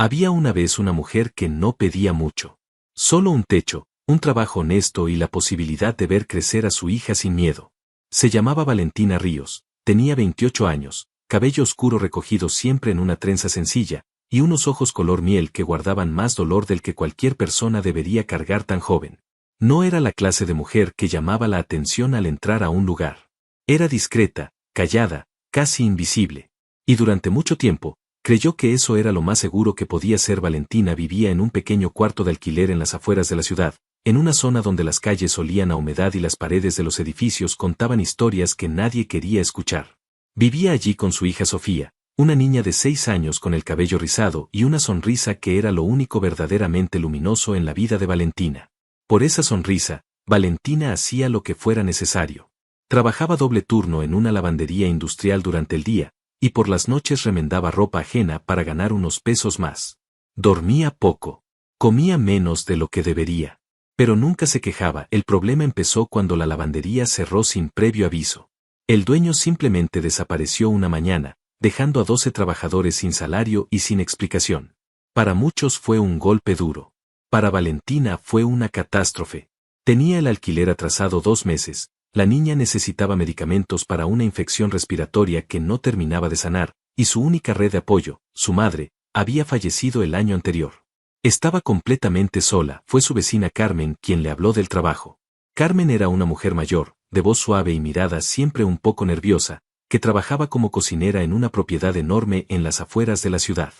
Había una vez una mujer que no pedía mucho. Solo un techo, un trabajo honesto y la posibilidad de ver crecer a su hija sin miedo. Se llamaba Valentina Ríos, tenía 28 años, cabello oscuro recogido siempre en una trenza sencilla, y unos ojos color miel que guardaban más dolor del que cualquier persona debería cargar tan joven. No era la clase de mujer que llamaba la atención al entrar a un lugar. Era discreta, callada, casi invisible. Y durante mucho tiempo, creyó que eso era lo más seguro que podía ser. Valentina vivía en un pequeño cuarto de alquiler en las afueras de la ciudad, en una zona donde las calles olían a humedad y las paredes de los edificios contaban historias que nadie quería escuchar. Vivía allí con su hija Sofía, una niña de 6 años con el cabello rizado y una sonrisa que era lo único verdaderamente luminoso en la vida de Valentina. Por esa sonrisa, Valentina hacía lo que fuera necesario. Trabajaba doble turno en una lavandería industrial durante el día, y por las noches remendaba ropa ajena para ganar unos pesos más. Dormía poco. Comía menos de lo que debería. Pero nunca se quejaba. El problema empezó cuando la lavandería cerró sin previo aviso. El dueño simplemente desapareció una mañana, dejando a 12 trabajadores sin salario y sin explicación. Para muchos fue un golpe duro. Para Valentina fue una catástrofe. Tenía el alquiler atrasado 2 meses, la niña necesitaba medicamentos para una infección respiratoria que no terminaba de sanar, y su única red de apoyo, su madre, había fallecido el año anterior. Estaba completamente sola. Fue su vecina Carmen quien le habló del trabajo. Carmen era una mujer mayor, de voz suave y mirada siempre un poco nerviosa, que trabajaba como cocinera en una propiedad enorme en las afueras de la ciudad.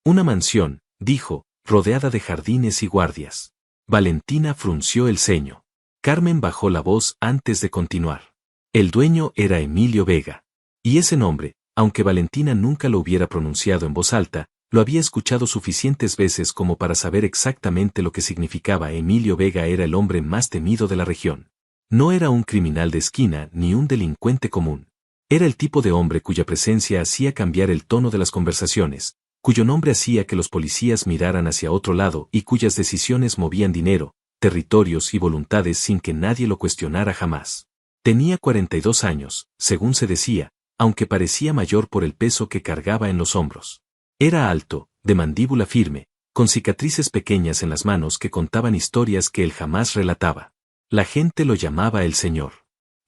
Una mansión, dijo, rodeada de jardines y guardias. Valentina frunció el ceño. Carmen bajó la voz antes de continuar. El dueño era Emilio Vega. Y ese nombre, aunque Valentina nunca lo hubiera pronunciado en voz alta, lo había escuchado suficientes veces como para saber exactamente lo que significaba. Emilio Vega era el hombre más temido de la región. No era un criminal de esquina ni un delincuente común. Era el tipo de hombre cuya presencia hacía cambiar el tono de las conversaciones, cuyo nombre hacía que los policías miraran hacia otro lado y cuyas decisiones movían dinero, territorios y voluntades sin que nadie lo cuestionara jamás. Tenía 42 años, según se decía, aunque parecía mayor por el peso que cargaba en los hombros. Era alto, de mandíbula firme, con cicatrices pequeñas en las manos que contaban historias que él jamás relataba. La gente lo llamaba el Señor.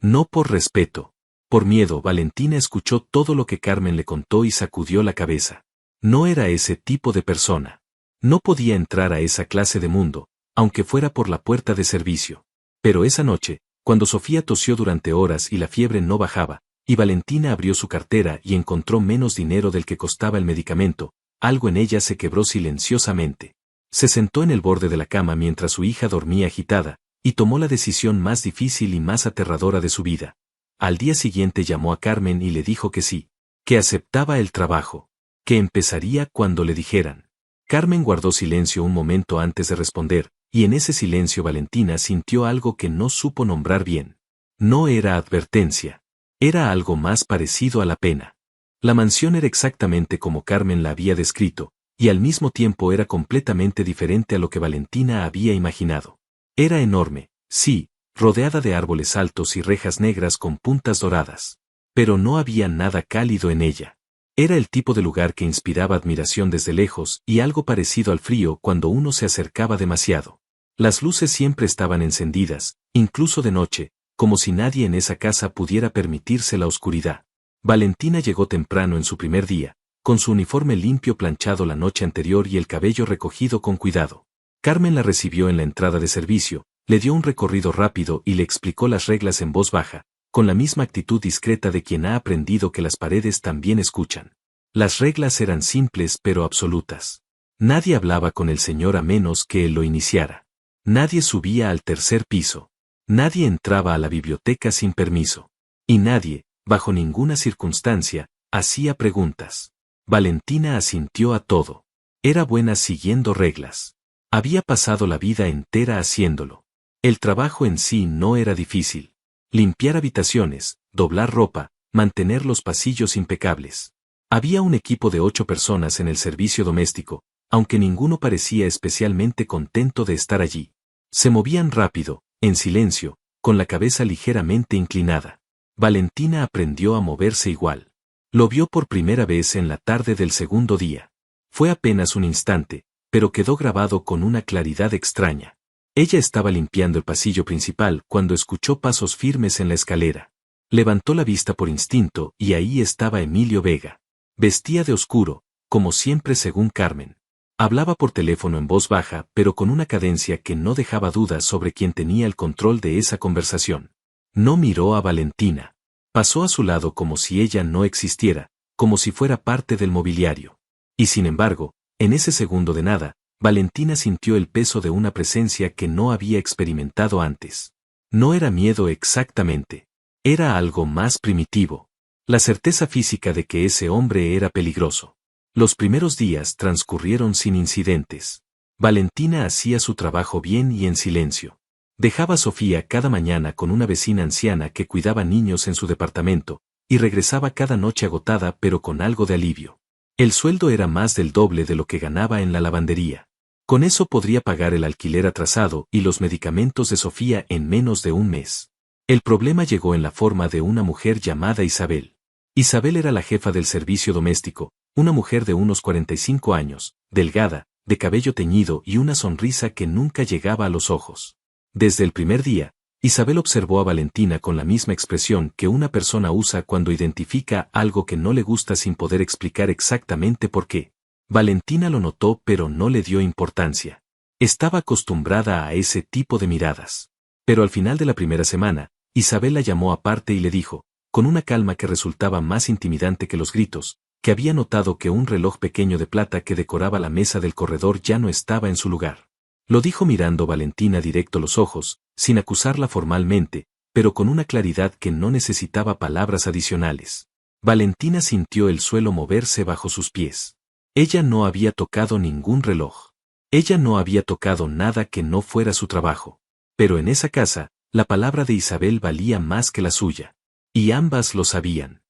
No por respeto. Por miedo. Valentina escuchó todo lo que Carmen le contó y sacudió la cabeza. No era ese tipo de persona. No podía entrar a esa clase de mundo, aunque fuera por la puerta de servicio. Pero esa noche, cuando Sofía tosió durante horas y la fiebre no bajaba, y Valentina abrió su cartera y encontró menos dinero del que costaba el medicamento, algo en ella se quebró silenciosamente. Se sentó en el borde de la cama mientras su hija dormía agitada, y tomó la decisión más difícil y más aterradora de su vida. Al día siguiente llamó a Carmen y le dijo que sí, que aceptaba el trabajo, que empezaría cuando le dijeran. Carmen guardó silencio un momento antes de responder, y en ese silencio Valentina sintió algo que no supo nombrar bien. No era advertencia. Era algo más parecido a la pena. La mansión era exactamente como Carmen la había descrito, y al mismo tiempo era completamente diferente a lo que Valentina había imaginado. Era enorme, sí, rodeada de árboles altos y rejas negras con puntas doradas. Pero no había nada cálido en ella. Era el tipo de lugar que inspiraba admiración desde lejos y algo parecido al frío cuando uno se acercaba demasiado. Las luces siempre estaban encendidas, incluso de noche, como si nadie en esa casa pudiera permitirse la oscuridad. Valentina llegó temprano en su primer día, con su uniforme limpio planchado la noche anterior y el cabello recogido con cuidado. Carmen la recibió en la entrada de servicio, le dio un recorrido rápido y le explicó las reglas en voz baja, con la misma actitud discreta de quien ha aprendido que las paredes también escuchan. Las reglas eran simples pero absolutas. Nadie hablaba con el señor a menos que él lo iniciara. Nadie subía al tercer piso. Nadie entraba a la biblioteca sin permiso. Y nadie, bajo ninguna circunstancia, hacía preguntas. Valentina asintió a todo. Era buena siguiendo reglas. Había pasado la vida entera haciéndolo. El trabajo en sí no era difícil. Limpiar habitaciones, doblar ropa, mantener los pasillos impecables. Había un equipo de 8 personas en el servicio doméstico, aunque ninguno parecía especialmente contento de estar allí. Se movían rápido, en silencio, con la cabeza ligeramente inclinada. Valentina aprendió a moverse igual. Lo vio por primera vez en la tarde del segundo día. Fue apenas un instante, pero quedó grabado con una claridad extraña. Ella estaba limpiando el pasillo principal cuando escuchó pasos firmes en la escalera. Levantó la vista por instinto y ahí estaba Emilio Vega. Vestía de oscuro, como siempre según Carmen. Hablaba por teléfono en voz baja, pero con una cadencia que no dejaba dudas sobre quién tenía el control de esa conversación. No miró a Valentina. Pasó a su lado como si ella no existiera, como si fuera parte del mobiliario. Y sin embargo, en ese segundo de nada, Valentina sintió el peso de una presencia que no había experimentado antes. No era miedo exactamente. Era algo más primitivo. La certeza física de que ese hombre era peligroso. Los primeros días transcurrieron sin incidentes. Valentina hacía su trabajo bien y en silencio. Dejaba a Sofía cada mañana con una vecina anciana que cuidaba niños en su departamento, y regresaba cada noche agotada pero con algo de alivio. El sueldo era más del doble de lo que ganaba en la lavandería. Con eso podría pagar el alquiler atrasado y los medicamentos de Sofía en menos de un mes. El problema llegó en la forma de una mujer llamada Isabel. Isabel era la jefa del servicio doméstico, una mujer de unos 45 años, delgada, de cabello teñido y una sonrisa que nunca llegaba a los ojos. Desde el primer día, Isabel observó a Valentina con la misma expresión que una persona usa cuando identifica algo que no le gusta sin poder explicar exactamente por qué. Valentina lo notó pero no le dio importancia. Estaba acostumbrada a ese tipo de miradas. Pero al final de la primera semana, Isabel la llamó aparte y le dijo, con una calma que resultaba más intimidante que los gritos, que había notado que un reloj pequeño de plata que decoraba la mesa del corredor ya no estaba en su lugar. Lo dijo mirando a Valentina directo a los ojos, sin acusarla formalmente, pero con una claridad que no necesitaba palabras adicionales. Valentina sintió el suelo moverse bajo sus pies. Ella no había tocado ningún reloj. Ella no había tocado nada que no fuera su trabajo. Pero en esa casa, la palabra de Isabel valía más que la suya. Y ambas lo sabían.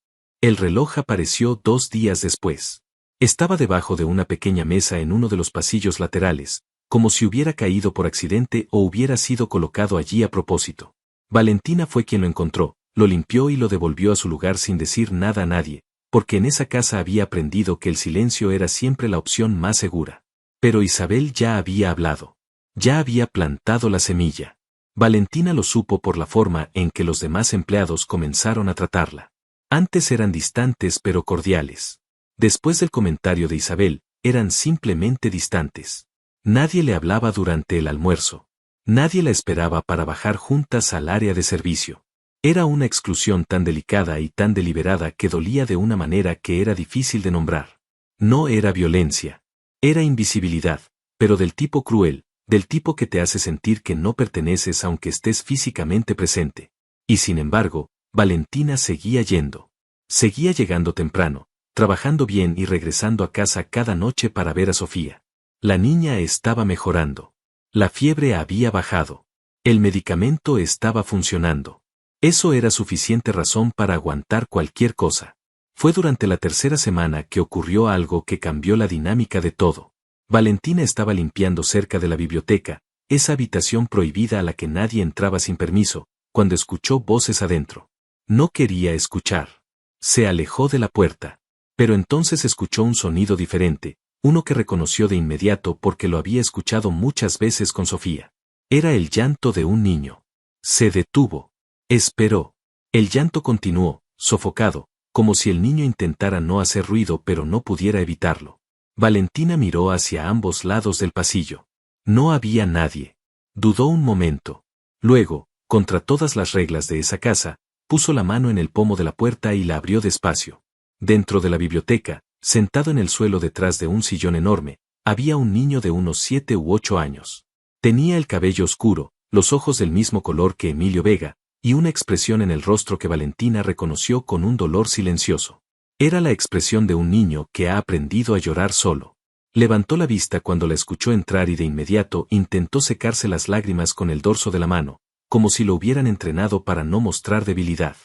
El reloj apareció 2 días después. Estaba debajo de una pequeña mesa en uno de los pasillos laterales, como si hubiera caído por accidente o hubiera sido colocado allí a propósito. Valentina fue quien lo encontró, lo limpió y lo devolvió a su lugar sin decir nada a nadie, porque en esa casa había aprendido que el silencio era siempre la opción más segura. Pero Isabel ya había hablado. Ya había plantado la semilla. Valentina lo supo por la forma en que los demás empleados comenzaron a tratarla. Antes eran distantes pero cordiales. Después del comentario de Isabel, eran simplemente distantes. Nadie le hablaba durante el almuerzo. Nadie la esperaba para bajar juntas al área de servicio. Era una exclusión tan delicada y tan deliberada que dolía de una manera que era difícil de nombrar. No era violencia. Era invisibilidad, pero del tipo cruel, del tipo que te hace sentir que no perteneces aunque estés físicamente presente. Y sin embargo, Valentina seguía yendo. Seguía llegando temprano, trabajando bien y regresando a casa cada noche para ver a Sofía. La niña estaba mejorando. La fiebre había bajado. El medicamento estaba funcionando. Eso era suficiente razón para aguantar cualquier cosa. Fue durante la tercera semana que ocurrió algo que cambió la dinámica de todo. Valentina estaba limpiando cerca de la biblioteca, esa habitación prohibida a la que nadie entraba sin permiso, cuando escuchó voces adentro. No quería escuchar. Se alejó de la puerta. Pero entonces escuchó un sonido diferente, uno que reconoció de inmediato porque lo había escuchado muchas veces con Sofía. Era el llanto de un niño. Se detuvo. Esperó. El llanto continuó, sofocado, como si el niño intentara no hacer ruido pero no pudiera evitarlo. Valentina miró hacia ambos lados del pasillo. No había nadie. Dudó un momento. Luego, contra todas las reglas de esa casa, puso la mano en el pomo de la puerta y la abrió despacio. Dentro de la biblioteca, sentado en el suelo detrás de un sillón enorme, había un niño de unos 7 u 8 años. Tenía el cabello oscuro, los ojos del mismo color que Emilio Vega, y una expresión en el rostro que Valentina reconoció con un dolor silencioso. Era la expresión de un niño que ha aprendido a llorar solo. Levantó la vista cuando la escuchó entrar y de inmediato intentó secarse las lágrimas con el dorso de la mano, como si lo hubieran entrenado para no mostrar debilidad.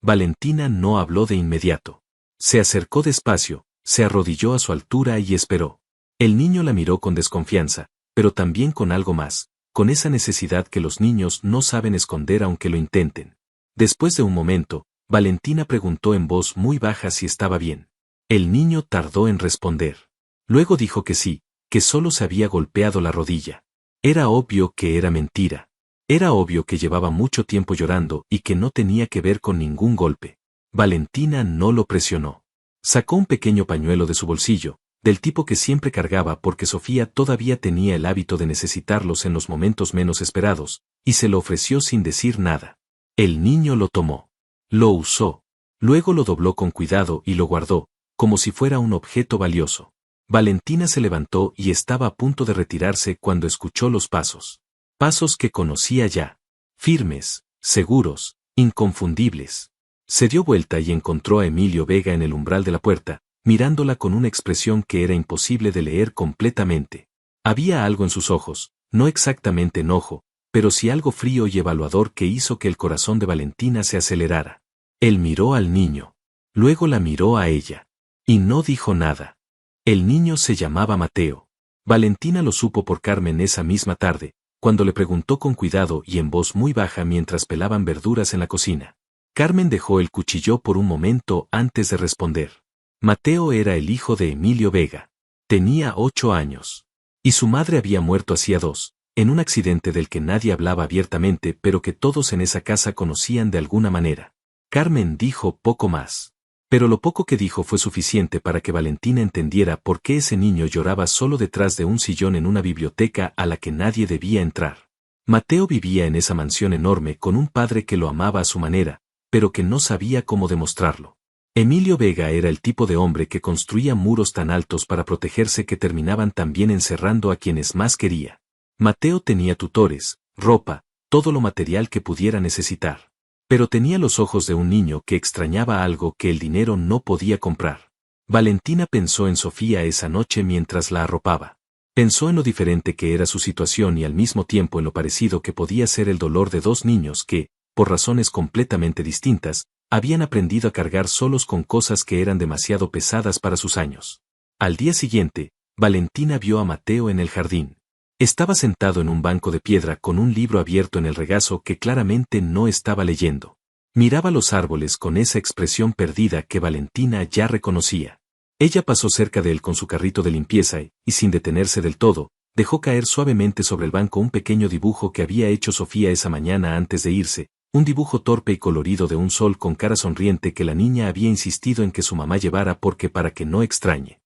Valentina no habló de inmediato. Se acercó despacio, se arrodilló a su altura y esperó. El niño la miró con desconfianza, pero también con algo más, con esa necesidad que los niños no saben esconder aunque lo intenten. Después de un momento, Valentina preguntó en voz muy baja si estaba bien. El niño tardó en responder. Luego dijo que sí, que solo se había golpeado la rodilla. Era obvio que era mentira. Era obvio que llevaba mucho tiempo llorando y que no tenía que ver con ningún golpe. Valentina no lo presionó. Sacó un pequeño pañuelo de su bolsillo, del tipo que siempre cargaba porque Sofía todavía tenía el hábito de necesitarlos en los momentos menos esperados, y se lo ofreció sin decir nada. El niño lo tomó. Lo usó. Luego lo dobló con cuidado y lo guardó, como si fuera un objeto valioso. Valentina se levantó y estaba a punto de retirarse cuando escuchó los pasos. Pasos que conocía ya. Firmes, seguros, inconfundibles. Se dio vuelta y encontró a Emilio Vega en el umbral de la puerta, mirándola con una expresión que era imposible de leer completamente. Había algo en sus ojos, no exactamente enojo, pero sí algo frío y evaluador que hizo que el corazón de Valentina se acelerara. Él miró al niño. Luego la miró a ella. Y no dijo nada. El niño se llamaba Mateo. Valentina lo supo por Carmen esa misma tarde, cuando le preguntó con cuidado y en voz muy baja mientras pelaban verduras en la cocina. Carmen dejó el cuchillo por un momento antes de responder. Mateo era el hijo de Emilio Vega. Tenía 8 años. Y su madre había muerto hacía 2, en un accidente del que nadie hablaba abiertamente pero que todos en esa casa conocían de alguna manera. Carmen dijo poco más. Pero lo poco que dijo fue suficiente para que Valentina entendiera por qué ese niño lloraba solo detrás de un sillón en una biblioteca a la que nadie debía entrar. Mateo vivía en esa mansión enorme con un padre que lo amaba a su manera, pero que no sabía cómo demostrarlo. Emilio Vega era el tipo de hombre que construía muros tan altos para protegerse que terminaban también encerrando a quienes más quería. Mateo tenía tutores, ropa, todo lo material que pudiera necesitar. Pero tenía los ojos de un niño que extrañaba algo que el dinero no podía comprar. Valentina pensó en Sofía esa noche mientras la arropaba. Pensó en lo diferente que era su situación y al mismo tiempo en lo parecido que podía ser el dolor de 2 niños que, por razones completamente distintas, habían aprendido a cargar solos con cosas que eran demasiado pesadas para sus años. Al día siguiente, Valentina vio a Mateo en el jardín. Estaba sentado en un banco de piedra con un libro abierto en el regazo que claramente no estaba leyendo. Miraba los árboles con esa expresión perdida que Valentina ya reconocía. Ella pasó cerca de él con su carrito de limpieza y, sin detenerse del todo, dejó caer suavemente sobre el banco un pequeño dibujo que había hecho Sofía esa mañana antes de irse, un dibujo torpe y colorido de un sol con cara sonriente que la niña había insistido en que su mamá llevara para que no extrañe.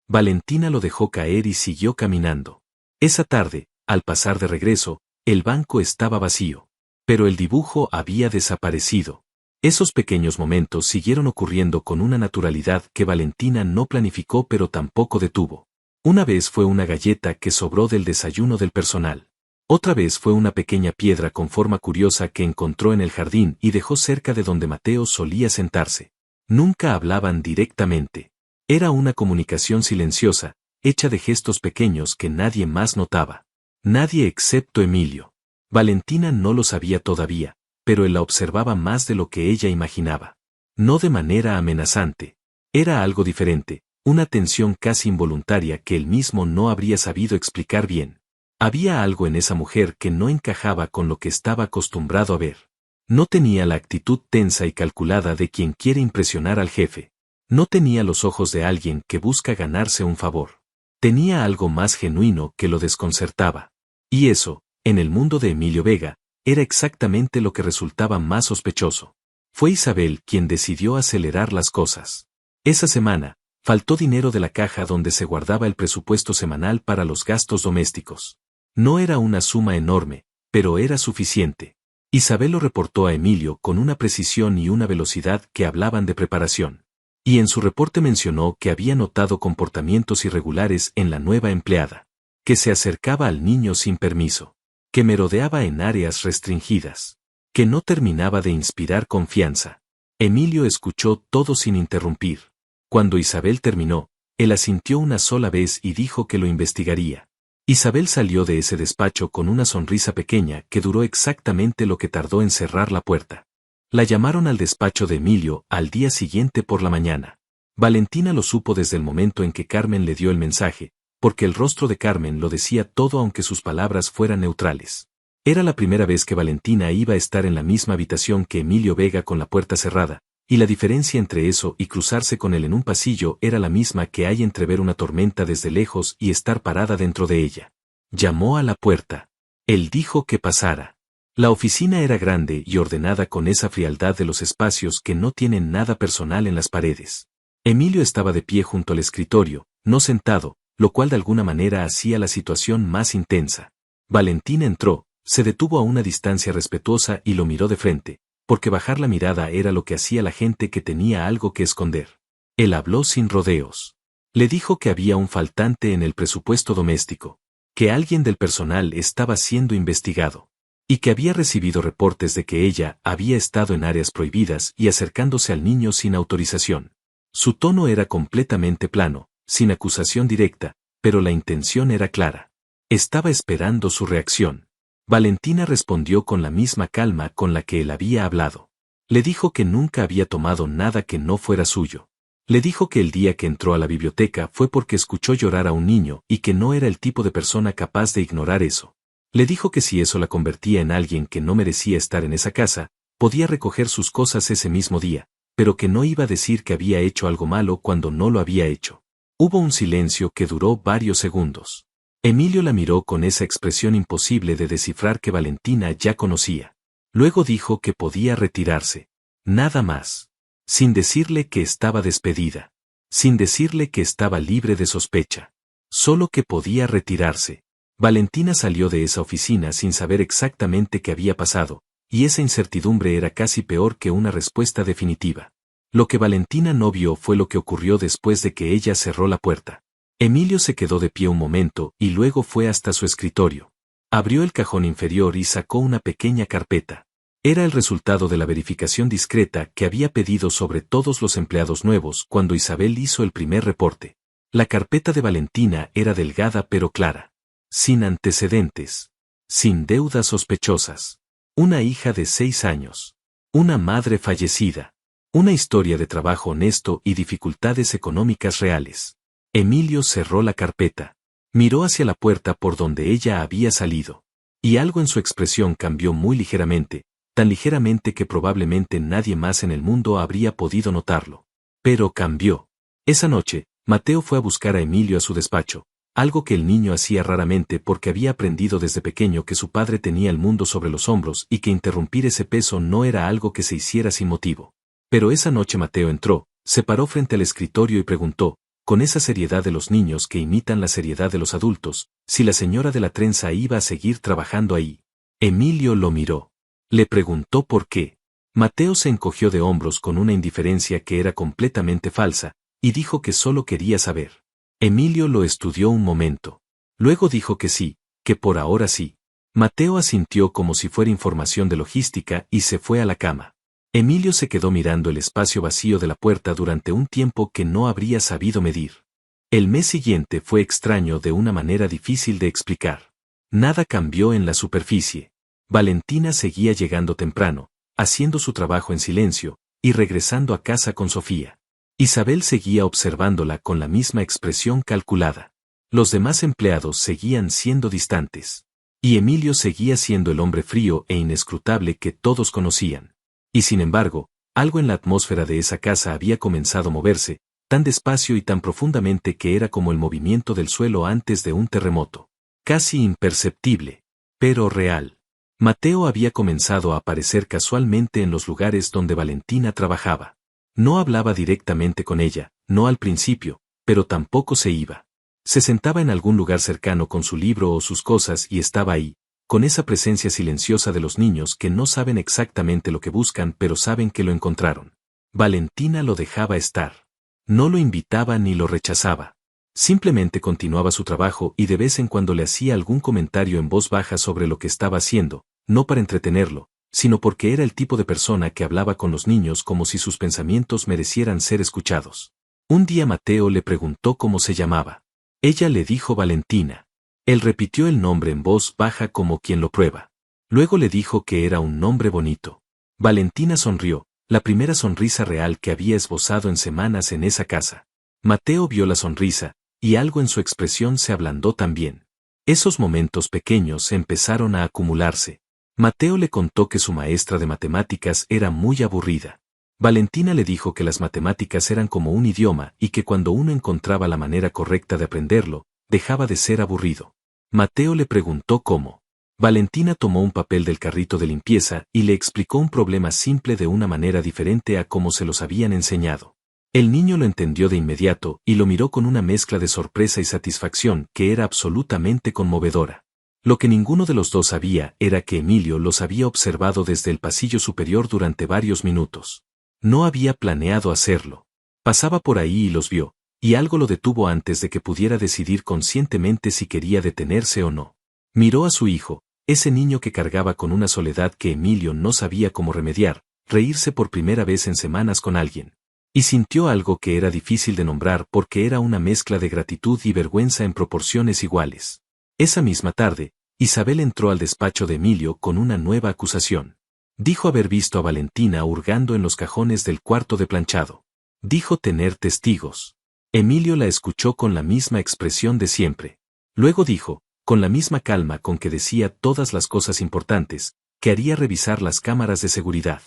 Valentina lo dejó caer y siguió caminando. Esa tarde, al pasar de regreso, el banco estaba vacío. Pero el dibujo había desaparecido. Esos pequeños momentos siguieron ocurriendo con una naturalidad que Valentina no planificó pero tampoco detuvo. Una vez fue una galleta que sobró del desayuno del personal. Otra vez fue una pequeña piedra con forma curiosa que encontró en el jardín y dejó cerca de donde Mateo solía sentarse. Nunca hablaban directamente. Era una comunicación silenciosa, hecha de gestos pequeños que nadie más notaba. Nadie excepto Emilio. Valentina no lo sabía todavía, pero él la observaba más de lo que ella imaginaba. No de manera amenazante. Era algo diferente, una tensión casi involuntaria que él mismo no habría sabido explicar bien. Había algo en esa mujer que no encajaba con lo que estaba acostumbrado a ver. No tenía la actitud tensa y calculada de quien quiere impresionar al jefe. No tenía los ojos de alguien que busca ganarse un favor. Tenía algo más genuino que lo desconcertaba. Y eso, en el mundo de Emilio Vega, era exactamente lo que resultaba más sospechoso. Fue Isabel quien decidió acelerar las cosas. Esa semana, faltó dinero de la caja donde se guardaba el presupuesto semanal para los gastos domésticos. No era una suma enorme, pero era suficiente. Isabel lo reportó a Emilio con una precisión y una velocidad que hablaban de preparación. Y en su reporte mencionó que había notado comportamientos irregulares en la nueva empleada, que se acercaba al niño sin permiso, que merodeaba en áreas restringidas, que no terminaba de inspirar confianza. Emilio escuchó todo sin interrumpir. Cuando Isabel terminó, él asintió una sola vez y dijo que lo investigaría. Isabel salió de ese despacho con una sonrisa pequeña que duró exactamente lo que tardó en cerrar la puerta. La llamaron al despacho de Emilio al día siguiente por la mañana. Valentina lo supo desde el momento en que Carmen le dio el mensaje, porque el rostro de Carmen lo decía todo aunque sus palabras fueran neutrales. Era la primera vez que Valentina iba a estar en la misma habitación que Emilio Vega con la puerta cerrada, y la diferencia entre eso y cruzarse con él en un pasillo era la misma que hay entre ver una tormenta desde lejos y estar parada dentro de ella. Llamó a la puerta. Él dijo que pasara. La oficina era grande y ordenada con esa frialdad de los espacios que no tienen nada personal en las paredes. Emilio estaba de pie junto al escritorio, no sentado, lo cual de alguna manera hacía la situación más intensa. Valentina entró, se detuvo a una distancia respetuosa y lo miró de frente, porque bajar la mirada era lo que hacía la gente que tenía algo que esconder. Él habló sin rodeos. Le dijo que había un faltante en el presupuesto doméstico, que alguien del personal estaba siendo investigado, y que había recibido reportes de que ella había estado en áreas prohibidas y acercándose al niño sin autorización. Su tono era completamente plano, sin acusación directa, pero la intención era clara. Estaba esperando su reacción. Valentina respondió con la misma calma con la que él había hablado. Le dijo que nunca había tomado nada que no fuera suyo. Le dijo que el día que entró a la biblioteca fue porque escuchó llorar a un niño y que no era el tipo de persona capaz de ignorar eso. Le dijo que si eso la convertía en alguien que no merecía estar en esa casa, podía recoger sus cosas ese mismo día, pero que no iba a decir que había hecho algo malo cuando no lo había hecho. Hubo un silencio que duró varios segundos. Emilio la miró con esa expresión imposible de descifrar que Valentina ya conocía. Luego dijo que podía retirarse. Nada más. Sin decirle que estaba despedida. Sin decirle que estaba libre de sospecha. Solo que podía retirarse. Valentina salió de esa oficina sin saber exactamente qué había pasado, y esa incertidumbre era casi peor que una respuesta definitiva. Lo que Valentina no vio fue lo que ocurrió después de que ella cerró la puerta. Emilio se quedó de pie un momento y luego fue hasta su escritorio. Abrió el cajón inferior y sacó una pequeña carpeta. Era el resultado de la verificación discreta que había pedido sobre todos los empleados nuevos cuando Isabel hizo el primer reporte. La carpeta de Valentina era delgada pero clara. Sin antecedentes. Sin deudas sospechosas. Una hija de 6 años. Una madre fallecida. Una historia de trabajo honesto y dificultades económicas reales. Emilio cerró la carpeta. Miró hacia la puerta por donde ella había salido. Y algo en su expresión cambió muy ligeramente, tan ligeramente que probablemente nadie más en el mundo habría podido notarlo. Pero cambió. Esa noche, Mateo fue a buscar a Emilio a su despacho, algo que el niño hacía raramente porque había aprendido desde pequeño que su padre tenía el mundo sobre los hombros y que interrumpir ese peso no era algo que se hiciera sin motivo. Pero esa noche Mateo entró, se paró frente al escritorio y preguntó, con esa seriedad de los niños que imitan la seriedad de los adultos, si la señora de la trenza iba a seguir trabajando ahí. Emilio lo miró. Le preguntó por qué. Mateo se encogió de hombros con una indiferencia que era completamente falsa, y dijo que solo quería saber. Emilio lo estudió un momento. Luego dijo que sí, que por ahora sí. Mateo asintió como si fuera información de logística y se fue a la cama. Emilio se quedó mirando el espacio vacío de la puerta durante un tiempo que no habría sabido medir. El mes siguiente fue extraño de una manera difícil de explicar. Nada cambió en la superficie. Valentina seguía llegando temprano, haciendo su trabajo en silencio, y regresando a casa con Sofía. Isabel seguía observándola con la misma expresión calculada. Los demás empleados seguían siendo distantes. Y Emilio seguía siendo el hombre frío e inescrutable que todos conocían. Y sin embargo, algo en la atmósfera de esa casa había comenzado a moverse, tan despacio y tan profundamente que era como el movimiento del suelo antes de un terremoto. Casi imperceptible, pero real. Mateo había comenzado a aparecer casualmente en los lugares donde Valentina trabajaba. No hablaba directamente con ella, no al principio, pero tampoco se iba. Se sentaba en algún lugar cercano con su libro o sus cosas y estaba ahí, con esa presencia silenciosa de los niños que no saben exactamente lo que buscan pero saben que lo encontraron. Valentina lo dejaba estar. No lo invitaba ni lo rechazaba. Simplemente continuaba su trabajo y de vez en cuando le hacía algún comentario en voz baja sobre lo que estaba haciendo, no para entretenerlo, sino porque era el tipo de persona que hablaba con los niños como si sus pensamientos merecieran ser escuchados. Un día Mateo le preguntó cómo se llamaba. Ella le dijo Valentina. Él repitió el nombre en voz baja como quien lo prueba. Luego le dijo que era un nombre bonito. Valentina sonrió, la primera sonrisa real que había esbozado en semanas en esa casa. Mateo vio la sonrisa, y algo en su expresión se ablandó también. Esos momentos pequeños empezaron a acumularse. Mateo le contó que su maestra de matemáticas era muy aburrida. Valentina le dijo que las matemáticas eran como un idioma y que cuando uno encontraba la manera correcta de aprenderlo, dejaba de ser aburrido. Mateo le preguntó cómo. Valentina tomó un papel del carrito de limpieza y le explicó un problema simple de una manera diferente a como se los habían enseñado. El niño lo entendió de inmediato y lo miró con una mezcla de sorpresa y satisfacción que era absolutamente conmovedora. Lo que ninguno de los dos sabía era que Emilio los había observado desde el pasillo superior durante varios minutos. No había planeado hacerlo. Pasaba por ahí y los vio, y algo lo detuvo antes de que pudiera decidir conscientemente si quería detenerse o no. Miró a su hijo, ese niño que cargaba con una soledad que Emilio no sabía cómo remediar, reírse por primera vez en semanas con alguien. Y sintió algo que era difícil de nombrar porque era una mezcla de gratitud y vergüenza en proporciones iguales. Esa misma tarde, Isabel entró al despacho de Emilio con una nueva acusación. Dijo haber visto a Valentina hurgando en los cajones del cuarto de planchado. Dijo tener testigos. Emilio la escuchó con la misma expresión de siempre. Luego dijo, con la misma calma con que decía todas las cosas importantes, que haría revisar las cámaras de seguridad.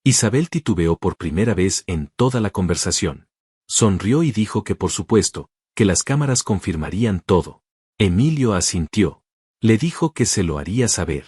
Isabel titubeó por primera vez en toda la conversación. Sonrió y dijo que por supuesto, que las cámaras confirmarían todo. Emilio asintió. Le dijo que se lo haría saber.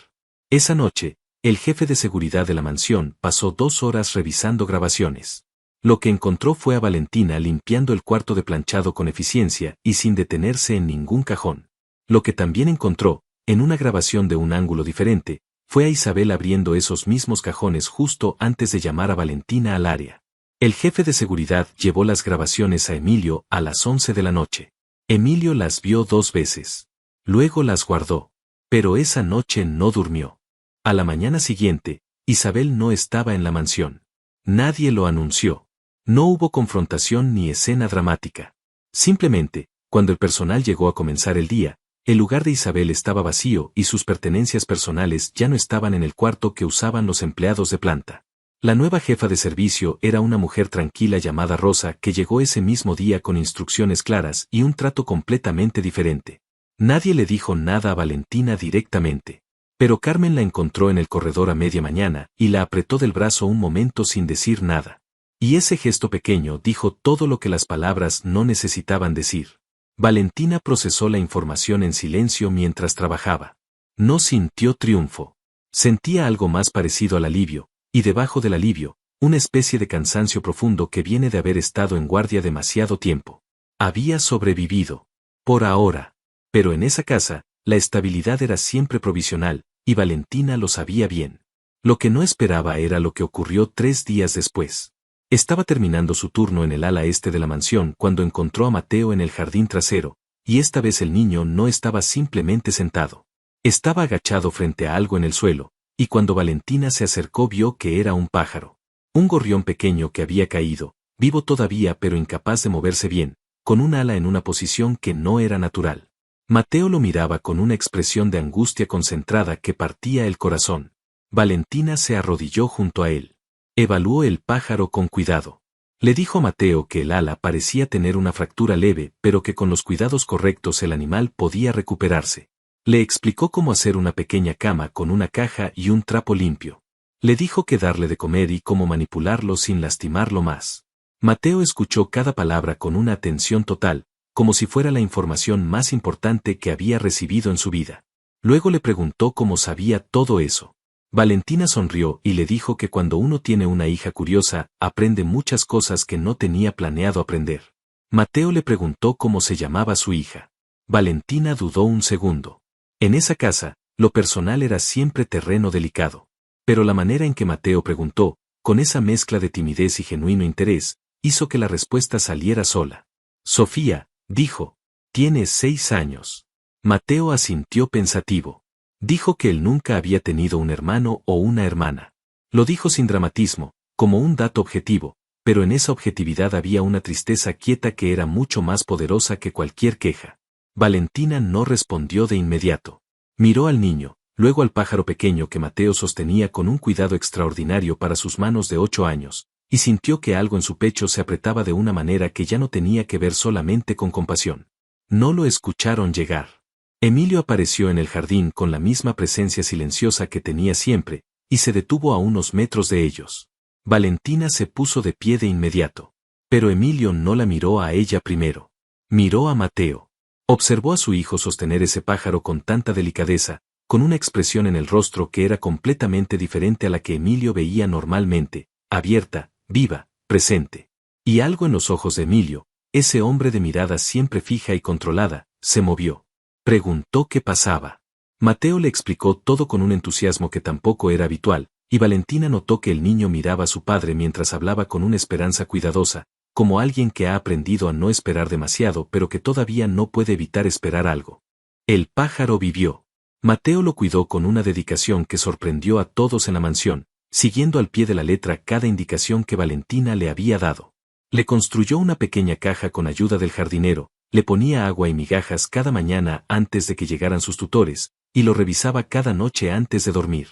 Esa noche, el jefe de seguridad de la mansión pasó 2 horas revisando grabaciones. Lo que encontró fue a Valentina limpiando el cuarto de planchado con eficiencia y sin detenerse en ningún cajón. Lo que también encontró, en una grabación de un ángulo diferente, fue a Isabel abriendo esos mismos cajones justo antes de llamar a Valentina al área. El jefe de seguridad llevó las grabaciones a Emilio a las 11 de la noche. Emilio las vio 2 veces. Luego las guardó. Pero esa noche no durmió. A la mañana siguiente, Isabel no estaba en la mansión. Nadie lo anunció. No hubo confrontación ni escena dramática. Simplemente, cuando el personal llegó a comenzar el día, el lugar de Isabel estaba vacío y sus pertenencias personales ya no estaban en el cuarto que usaban los empleados de planta. La nueva jefa de servicio era una mujer tranquila llamada Rosa que llegó ese mismo día con instrucciones claras y un trato completamente diferente. Nadie le dijo nada a Valentina directamente. Pero Carmen la encontró en el corredor a media mañana y la apretó del brazo un momento sin decir nada. Y ese gesto pequeño dijo todo lo que las palabras no necesitaban decir. Valentina procesó la información en silencio mientras trabajaba. No sintió triunfo. Sentía algo más parecido al alivio, y debajo del alivio, una especie de cansancio profundo que viene de haber estado en guardia demasiado tiempo. Había sobrevivido. Por ahora. Pero en esa casa, la estabilidad era siempre provisional, y Valentina lo sabía bien. Lo que no esperaba era lo que ocurrió 3 días después. Estaba terminando su turno en el ala este de la mansión cuando encontró a Mateo en el jardín trasero, y esta vez el niño no estaba simplemente sentado. Estaba agachado frente a algo en el suelo, y cuando Valentina se acercó vio que era un pájaro. Un gorrión pequeño que había caído, vivo todavía pero incapaz de moverse bien, con un ala en una posición que no era natural. Mateo lo miraba con una expresión de angustia concentrada que partía el corazón. Valentina se arrodilló junto a él. Evaluó el pájaro con cuidado. Le dijo a Mateo que el ala parecía tener una fractura leve, pero que con los cuidados correctos el animal podía recuperarse. Le explicó cómo hacer una pequeña cama con una caja y un trapo limpio. Le dijo qué darle de comer y cómo manipularlo sin lastimarlo más. Mateo escuchó cada palabra con una atención total, como si fuera la información más importante que había recibido en su vida. Luego le preguntó cómo sabía todo eso. Valentina sonrió y le dijo que cuando uno tiene una hija curiosa, aprende muchas cosas que no tenía planeado aprender. Mateo le preguntó cómo se llamaba su hija. Valentina dudó un segundo. En esa casa, lo personal era siempre terreno delicado. Pero la manera en que Mateo preguntó, con esa mezcla de timidez y genuino interés, hizo que la respuesta saliera sola. Sofía, dijo, tiene 6 años. Mateo asintió pensativo. Dijo que él nunca había tenido un hermano o una hermana. Lo dijo sin dramatismo, como un dato objetivo, pero en esa objetividad había una tristeza quieta que era mucho más poderosa que cualquier queja. Valentina no respondió de inmediato. Miró al niño, luego al pájaro pequeño que Mateo sostenía con un cuidado extraordinario para sus manos de 8 años, y sintió que algo en su pecho se apretaba de una manera que ya no tenía que ver solamente con compasión. No lo escucharon llegar. Emilio apareció en el jardín con la misma presencia silenciosa que tenía siempre, y se detuvo a unos metros de ellos. Valentina se puso de pie de inmediato. Pero Emilio no la miró a ella primero. Miró a Mateo. Observó a su hijo sostener ese pájaro con tanta delicadeza, con una expresión en el rostro que era completamente diferente a la que Emilio veía normalmente, abierta, viva, presente. Y algo en los ojos de Emilio, ese hombre de mirada siempre fija y controlada, se movió. Preguntó qué pasaba. Mateo le explicó todo con un entusiasmo que tampoco era habitual, y Valentina notó que el niño miraba a su padre mientras hablaba con una esperanza cuidadosa, como alguien que ha aprendido a no esperar demasiado pero que todavía no puede evitar esperar algo. El pájaro vivió. Mateo lo cuidó con una dedicación que sorprendió a todos en la mansión, siguiendo al pie de la letra cada indicación que Valentina le había dado. Le construyó una pequeña caja con ayuda del jardinero, le ponía agua y migajas cada mañana antes de que llegaran sus tutores, y lo revisaba cada noche antes de dormir.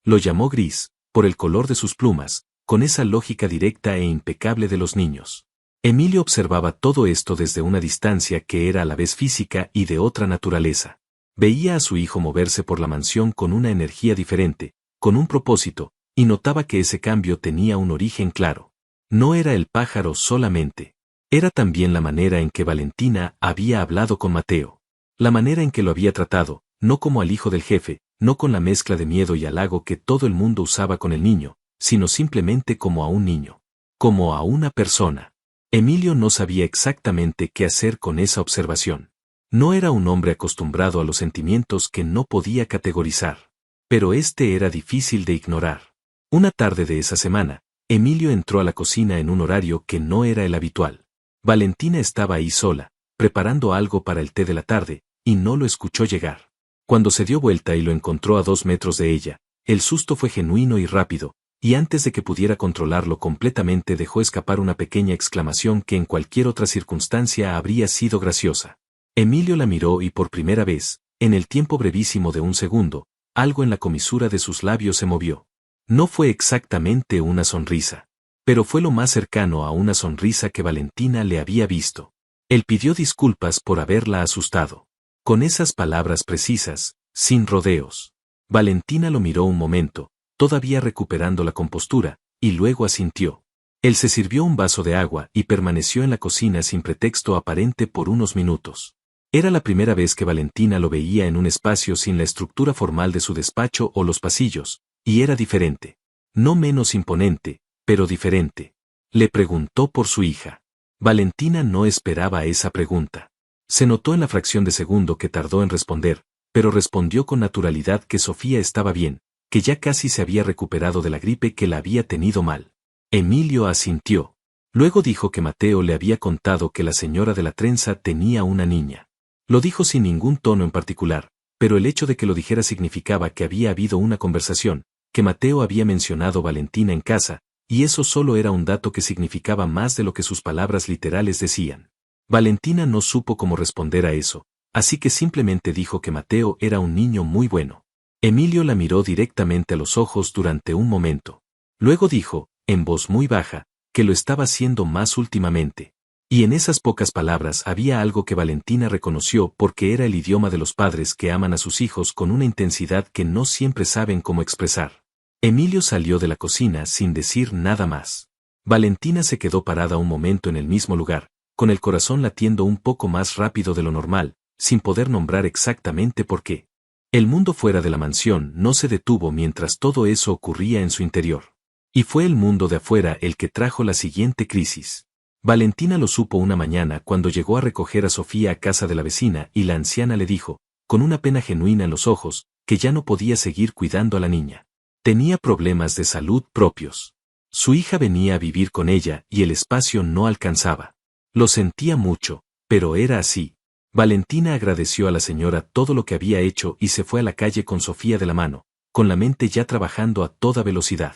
Lo llamó Gris, por el color de sus plumas, con esa lógica directa e impecable de los niños. Emilio observaba todo esto desde una distancia que era a la vez física y de otra naturaleza. Veía a su hijo moverse por la mansión con una energía diferente, con un propósito, y notaba que ese cambio tenía un origen claro. No era el pájaro solamente. Era también la manera en que Valentina había hablado con Mateo. La manera en que lo había tratado, no como al hijo del jefe, no con la mezcla de miedo y halago que todo el mundo usaba con el niño, sino simplemente como a un niño. Como a una persona. Emilio no sabía exactamente qué hacer con esa observación. No era un hombre acostumbrado a los sentimientos que no podía categorizar. Pero este era difícil de ignorar. Una tarde de esa semana, Emilio entró a la cocina en un horario que no era el habitual. Valentina estaba ahí sola, preparando algo para el té de la tarde, y no lo escuchó llegar. Cuando se dio vuelta y lo encontró a 2 metros de ella, el susto fue genuino y rápido, y antes de que pudiera controlarlo completamente dejó escapar una pequeña exclamación que en cualquier otra circunstancia habría sido graciosa. Emilio la miró y por primera vez, en el tiempo brevísimo de un segundo, algo en la comisura de sus labios se movió. No fue exactamente una sonrisa, pero fue lo más cercano a una sonrisa que Valentina le había visto. Él pidió disculpas por haberla asustado. Con esas palabras precisas, sin rodeos. Valentina lo miró un momento, todavía recuperando la compostura, y luego asintió. Él se sirvió un vaso de agua y permaneció en la cocina sin pretexto aparente por unos minutos. Era la primera vez que Valentina lo veía en un espacio sin la estructura formal de su despacho o los pasillos, y era diferente. No menos imponente, pero diferente. Le preguntó por su hija. Valentina no esperaba esa pregunta. Se notó en la fracción de segundo que tardó en responder, pero respondió con naturalidad que Sofía estaba bien, que ya casi se había recuperado de la gripe que la había tenido mal. Emilio asintió. Luego dijo que Mateo le había contado que la señora de la trenza tenía una niña. Lo dijo sin ningún tono en particular, pero el hecho de que lo dijera significaba que había habido una conversación, que Mateo había mencionado Valentina en casa, y eso solo era un dato que significaba más de lo que sus palabras literales decían. Valentina no supo cómo responder a eso, así que simplemente dijo que Mateo era un niño muy bueno. Emilio la miró directamente a los ojos durante un momento. Luego dijo, en voz muy baja, que lo estaba haciendo más últimamente. Y en esas pocas palabras había algo que Valentina reconoció porque era el idioma de los padres que aman a sus hijos con una intensidad que no siempre saben cómo expresar. Emilio salió de la cocina sin decir nada más. Valentina se quedó parada un momento en el mismo lugar, con el corazón latiendo un poco más rápido de lo normal, sin poder nombrar exactamente por qué. El mundo fuera de la mansión no se detuvo mientras todo eso ocurría en su interior. Y fue el mundo de afuera el que trajo la siguiente crisis. Valentina lo supo una mañana cuando llegó a recoger a Sofía a casa de la vecina y la anciana le dijo, con una pena genuina en los ojos, que ya no podía seguir cuidando a la niña. Tenía problemas de salud propios. Su hija venía a vivir con ella y el espacio no alcanzaba. Lo sentía mucho, pero era así. Valentina agradeció a la señora todo lo que había hecho y se fue a la calle con Sofía de la mano, con la mente ya trabajando a toda velocidad.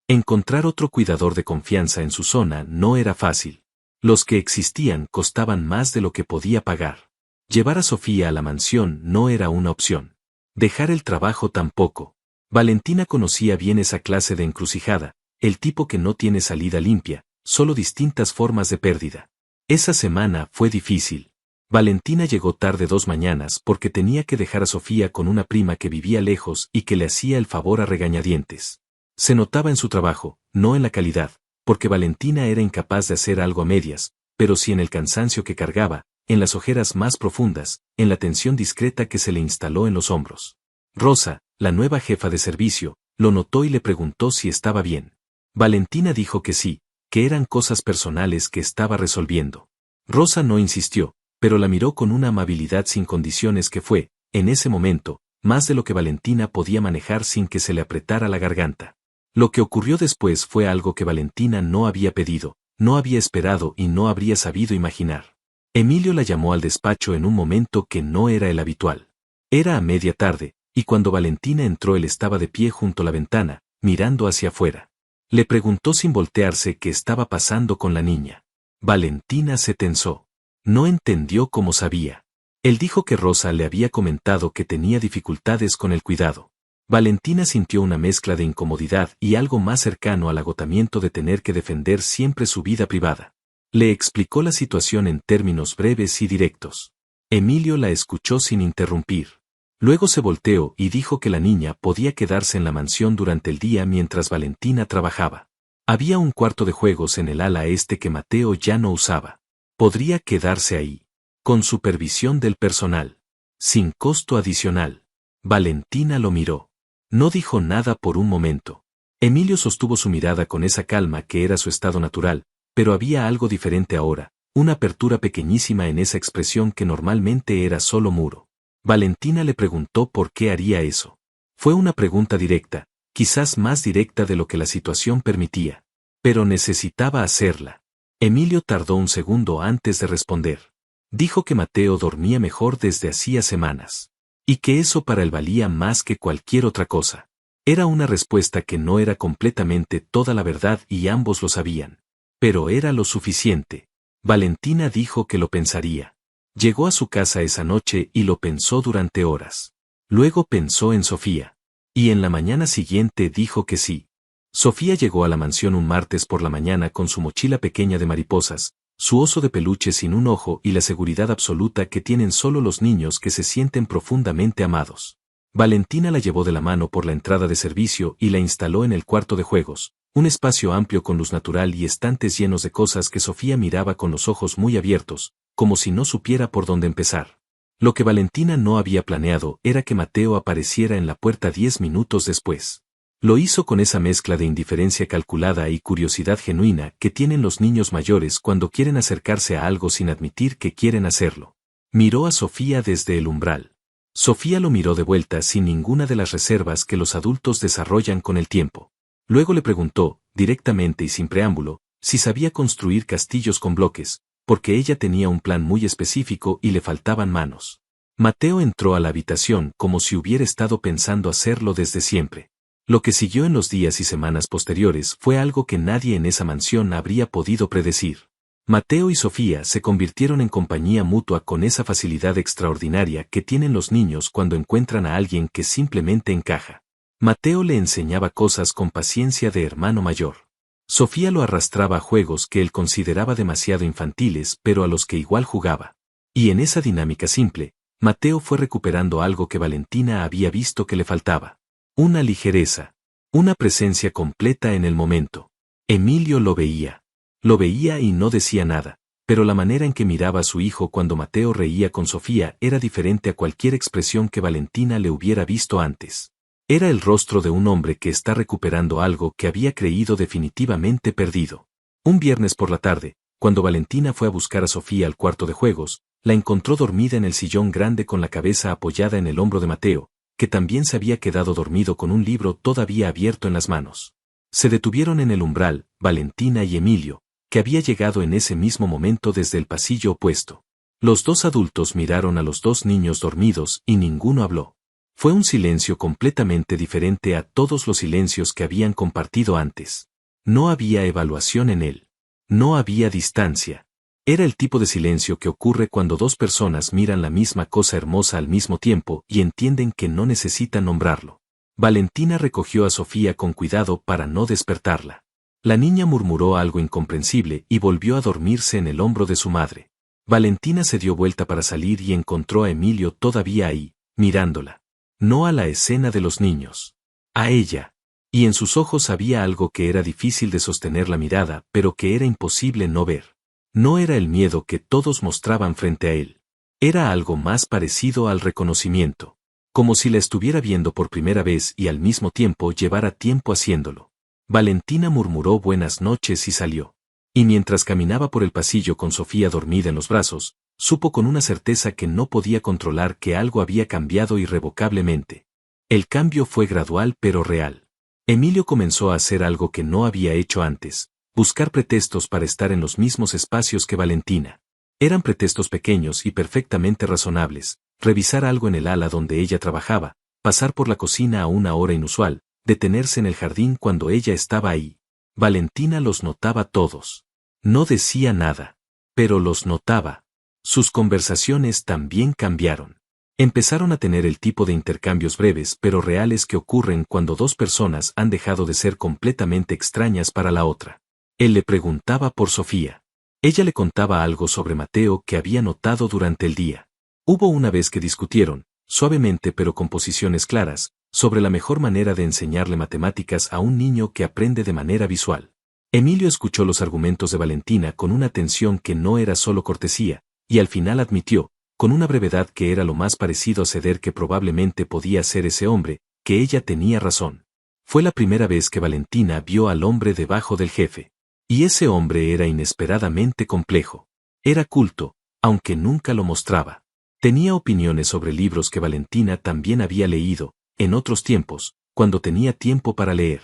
Encontrar otro cuidador de confianza en su zona no era fácil. Los que existían costaban más de lo que podía pagar. Llevar a Sofía a la mansión no era una opción. Dejar el trabajo tampoco. Valentina conocía bien esa clase de encrucijada, el tipo que no tiene salida limpia, solo distintas formas de pérdida. Esa semana fue difícil. Valentina llegó tarde 2 mañanas porque tenía que dejar a Sofía con una prima que vivía lejos y que le hacía el favor a regañadientes. Se notaba en su trabajo, no en la calidad, porque Valentina era incapaz de hacer algo a medias, pero sí en el cansancio que cargaba, en las ojeras más profundas, en la tensión discreta que se le instaló en los hombros. Rosa, la nueva jefa de servicio, lo notó y le preguntó si estaba bien. Valentina dijo que sí, que eran cosas personales que estaba resolviendo. Rosa no insistió, pero la miró con una amabilidad sin condiciones que fue, en ese momento, más de lo que Valentina podía manejar sin que se le apretara la garganta. Lo que ocurrió después fue algo que Valentina no había pedido, no había esperado y no habría sabido imaginar. Emilio la llamó al despacho en un momento que no era el habitual. Era a media tarde, y cuando Valentina entró él estaba de pie junto a la ventana, mirando hacia afuera. Le preguntó sin voltearse qué estaba pasando con la niña. Valentina se tensó. No entendió cómo sabía. Él dijo que Rosa le había comentado que tenía dificultades con el cuidado. Valentina sintió una mezcla de incomodidad y algo más cercano al agotamiento de tener que defender siempre su vida privada. Le explicó la situación en términos breves y directos. Emilio la escuchó sin interrumpir. Luego se volteó y dijo que la niña podía quedarse en la mansión durante el día mientras Valentina trabajaba. Había un cuarto de juegos en el ala este que Mateo ya no usaba. Podría quedarse ahí. Con supervisión del personal. Sin costo adicional. Valentina lo miró. No dijo nada por un momento. Emilio sostuvo su mirada con esa calma que era su estado natural, pero había algo diferente ahora, una apertura pequeñísima en esa expresión que normalmente era solo muro. Valentina le preguntó por qué haría eso. Fue una pregunta directa, quizás más directa de lo que la situación permitía. Pero necesitaba hacerla. Emilio tardó un segundo antes de responder. Dijo que Mateo dormía mejor desde hacía semanas. Y que eso para él valía más que cualquier otra cosa. Era una respuesta que no era completamente toda la verdad y ambos lo sabían. Pero era lo suficiente. Valentina dijo que lo pensaría. Llegó a su casa esa noche y lo pensó durante horas. Luego pensó en Sofía. Y en la mañana siguiente dijo que sí. Sofía llegó a la mansión un martes por la mañana con su mochila pequeña de mariposas, su oso de peluche sin un ojo y la seguridad absoluta que tienen solo los niños que se sienten profundamente amados. Valentina la llevó de la mano por la entrada de servicio y la instaló en el cuarto de juegos, un espacio amplio con luz natural y estantes llenos de cosas que Sofía miraba con los ojos muy abiertos, como si no supiera por dónde empezar. Lo que Valentina no había planeado era que Mateo apareciera en la puerta 10 minutos después. Lo hizo con esa mezcla de indiferencia calculada y curiosidad genuina que tienen los niños mayores cuando quieren acercarse a algo sin admitir que quieren hacerlo. Miró a Sofía desde el umbral. Sofía lo miró de vuelta sin ninguna de las reservas que los adultos desarrollan con el tiempo. Luego le preguntó, directamente y sin preámbulo, si sabía construir castillos con bloques, porque ella tenía un plan muy específico y le faltaban manos. Mateo entró a la habitación como si hubiera estado pensando hacerlo desde siempre. Lo que siguió en los días y semanas posteriores fue algo que nadie en esa mansión habría podido predecir. Mateo y Sofía se convirtieron en compañía mutua con esa facilidad extraordinaria que tienen los niños cuando encuentran a alguien que simplemente encaja. Mateo le enseñaba cosas con paciencia de hermano mayor. Sofía lo arrastraba a juegos que él consideraba demasiado infantiles pero a los que igual jugaba. Y en esa dinámica simple, Mateo fue recuperando algo que Valentina había visto que le faltaba. Una ligereza. Una presencia completa en el momento. Emilio lo veía. Lo veía y no decía nada, pero la manera en que miraba a su hijo cuando Mateo reía con Sofía era diferente a cualquier expresión que Valentina le hubiera visto antes. Era el rostro de un hombre que está recuperando algo que había creído definitivamente perdido. Un viernes por la tarde, cuando Valentina fue a buscar a Sofía al cuarto de juegos, la encontró dormida en el sillón grande con la cabeza apoyada en el hombro de Mateo, que también se había quedado dormido con un libro todavía abierto en las manos. Se detuvieron en el umbral, Valentina y Emilio, que había llegado en ese mismo momento desde el pasillo opuesto. Los dos adultos miraron a los dos niños dormidos y ninguno habló. Fue un silencio completamente diferente a todos los silencios que habían compartido antes. No había evaluación en él. No había distancia. Era el tipo de silencio que ocurre cuando dos personas miran la misma cosa hermosa al mismo tiempo y entienden que no necesitan nombrarlo. Valentina recogió a Sofía con cuidado para no despertarla. La niña murmuró algo incomprensible y volvió a dormirse en el hombro de su madre. Valentina se dio vuelta para salir y encontró a Emilio todavía ahí, mirándola. No a la escena de los niños. A ella. Y en sus ojos había algo que era difícil de sostener la mirada, pero que era imposible no ver. No era el miedo que todos mostraban frente a él. Era algo más parecido al reconocimiento. Como si la estuviera viendo por primera vez y al mismo tiempo llevara tiempo haciéndolo. Valentina murmuró buenas noches y salió. Y mientras caminaba por el pasillo con Sofía dormida en los brazos, supo con una certeza que no podía controlar que algo había cambiado irrevocablemente. El cambio fue gradual pero real. Emilio comenzó a hacer algo que no había hecho antes, buscar pretextos para estar en los mismos espacios que Valentina. Eran pretextos pequeños y perfectamente razonables: revisar algo en el ala donde ella trabajaba, pasar por la cocina a una hora inusual, detenerse en el jardín cuando ella estaba ahí. Valentina los notaba todos. No decía nada, pero los notaba. Sus conversaciones también cambiaron. Empezaron a tener el tipo de intercambios breves pero reales que ocurren cuando dos personas han dejado de ser completamente extrañas para la otra. Él le preguntaba por Sofía. Ella le contaba algo sobre Mateo que había notado durante el día. Hubo una vez que discutieron, suavemente pero con posiciones claras, sobre la mejor manera de enseñarle matemáticas a un niño que aprende de manera visual. Emilio escuchó los argumentos de Valentina con una atención que no era solo cortesía, y al final admitió, con una brevedad que era lo más parecido a ceder que probablemente podía ser ese hombre, que ella tenía razón. Fue la primera vez que Valentina vio al hombre debajo del jefe. Y ese hombre era inesperadamente complejo. Era culto, aunque nunca lo mostraba. Tenía opiniones sobre libros que Valentina también había leído, en otros tiempos, cuando tenía tiempo para leer.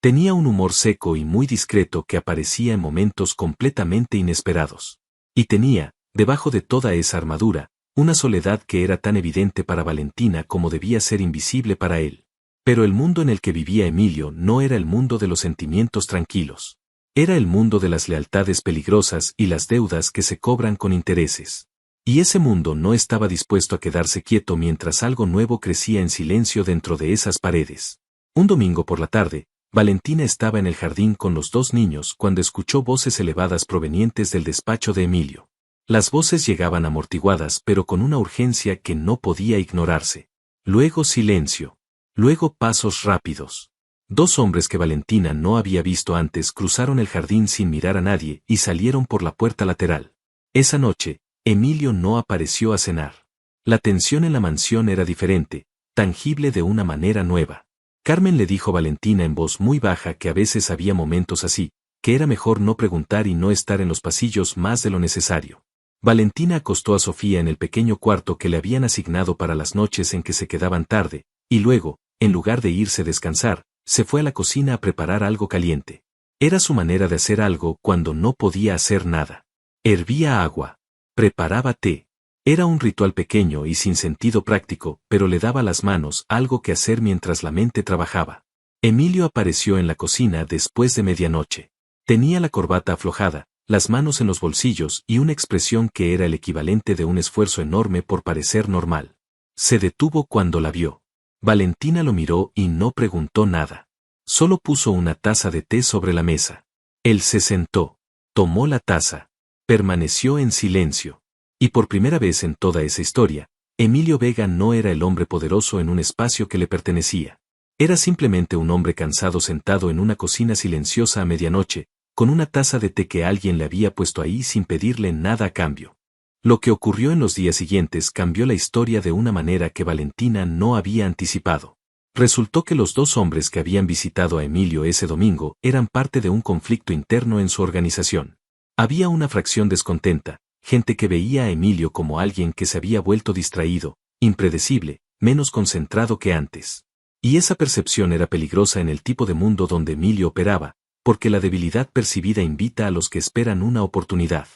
Tenía un humor seco y muy discreto que aparecía en momentos completamente inesperados. Y tenía, debajo de toda esa armadura, una soledad que era tan evidente para Valentina como debía ser invisible para él. Pero el mundo en el que vivía Emilio no era el mundo de los sentimientos tranquilos. Era el mundo de las lealtades peligrosas y las deudas que se cobran con intereses. Y ese mundo no estaba dispuesto a quedarse quieto mientras algo nuevo crecía en silencio dentro de esas paredes. Un domingo por la tarde, Valentina estaba en el jardín con los dos niños cuando escuchó voces elevadas provenientes del despacho de Emilio. Las voces llegaban amortiguadas pero con una urgencia que no podía ignorarse. Luego silencio. Luego pasos rápidos. Dos hombres que Valentina no había visto antes cruzaron el jardín sin mirar a nadie y salieron por la puerta lateral. Esa noche, Emilio no apareció a cenar. La tensión en la mansión era diferente, tangible de una manera nueva. Carmen le dijo a Valentina en voz muy baja que a veces había momentos así, que era mejor no preguntar y no estar en los pasillos más de lo necesario. Valentina acostó a Sofía en el pequeño cuarto que le habían asignado para las noches en que se quedaban tarde, y luego, en lugar de irse a descansar, se fue a la cocina a preparar algo caliente. Era su manera de hacer algo cuando no podía hacer nada. Hervía agua. Preparaba té. Era un ritual pequeño y sin sentido práctico, pero le daba a las manos algo que hacer mientras la mente trabajaba. Emilio apareció en la cocina después de medianoche. Tenía la corbata aflojada, las manos en los bolsillos y una expresión que era el equivalente de un esfuerzo enorme por parecer normal. Se detuvo cuando la vio. Valentina lo miró y no preguntó nada. Solo puso una taza de té sobre la mesa. Él se sentó. Tomó la taza. Permaneció en silencio. Y por primera vez en toda esa historia, Emilio Vega no era el hombre poderoso en un espacio que le pertenecía. Era simplemente un hombre cansado sentado en una cocina silenciosa a medianoche, con una taza de té que alguien le había puesto ahí sin pedirle nada a cambio. Lo que ocurrió en los días siguientes cambió la historia de una manera que Valentina no había anticipado. Resultó que los dos hombres que habían visitado a Emilio ese domingo eran parte de un conflicto interno en su organización. Había una fracción descontenta, gente que veía a Emilio como alguien que se había vuelto distraído, impredecible, menos concentrado que antes. Y esa percepción era peligrosa en el tipo de mundo donde Emilio operaba, porque la debilidad percibida invita a los que esperan una oportunidad.